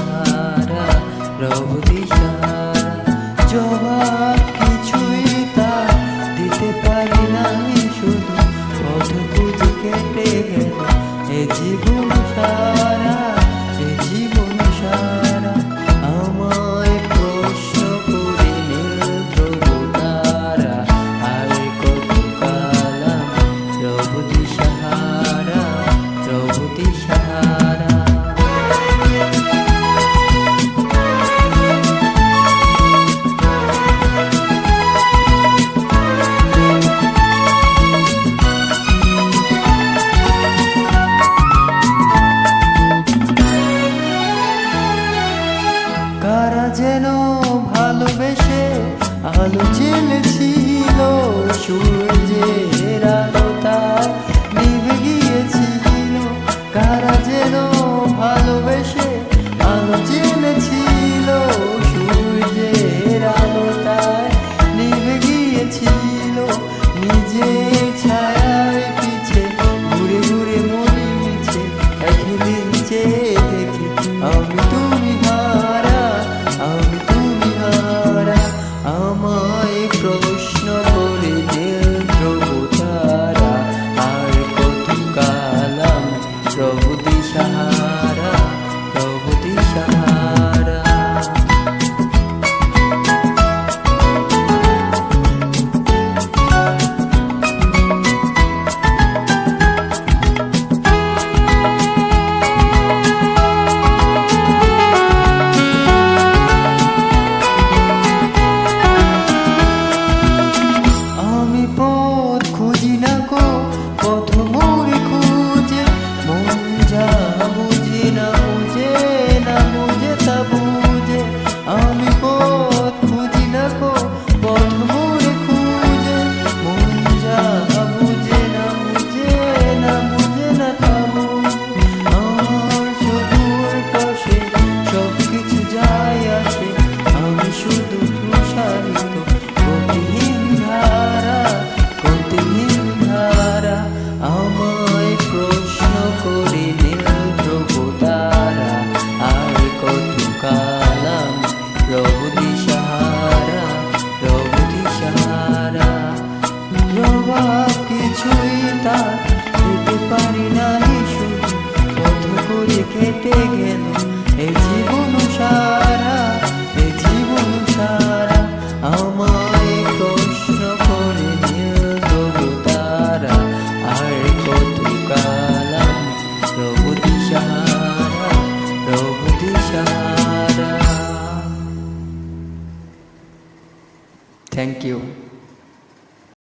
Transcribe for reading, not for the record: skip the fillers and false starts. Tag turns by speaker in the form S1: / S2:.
S1: দিশাহারা, প্রভু দিশাহারা। জবাব কিছুই তার দিতে পারি নাই, শুধু পথ খুঁজে কেটে গেল এ জীবন সারা, এ জীবন সারা। আমায় প্রশ্ন করে নীল ধ্রুব তারা, আর কত কালাম প্রভু দিশাহারা, প্রভু দিশাহারা। কারা যেন ভালোবেসে আলো জ্বেলেছিল, সূর্যের আলো তার নিভে গিয়েছিল। কারা যেন ভালোবেসে আলো জ্বেলেছিল, সূর্যের আলো তার নিভে গিয়েছিল। নিজের ছায়ার পিছে ঘুরে ঘুরে মরি মিছে, একদিন চেয়ে দেখি আমি তুমি হারা, আমি তুমি হারা। আমায় প্রশ্ন করে নীল ধ্রুব তারা, আর কত কালাম প্রভু দিশাহারা, প্রভু দিশাহারা। আমি পথ খুঁজি না গো, পথ মোরে খুঁজে, মন যা বুঝে না বুঝে, না বুঝে তা বুঝে। আমি পথ খুঁজি না গো, পথ মোরে খুঁজে, মন যা বুঝে না বুঝে, না বুঝে না তা বুঝে। আমার সুদূর পাশে সবকিছু যায় আসে, আমি শুধু তুষারিত গতিহীন ধারা, গতিহীন ধারা। আমায় প্রশ্ন করে নীল ধ্রুব তারা, আর কত কালাম প্রভু দিশাহারা, প্রভু দিশাহারা। জবাব কিছুই তার দিতে পারি নাই, শুধু পথ করে কেটে গেল এ জীবন সারা, এ জীবন সারা। আমায় প্রশ্ন করে নীল ধ্রুব তারা, আর কত কালাম প্রভু দিশাহারা, প্রভু দিশাহারা। Thank you.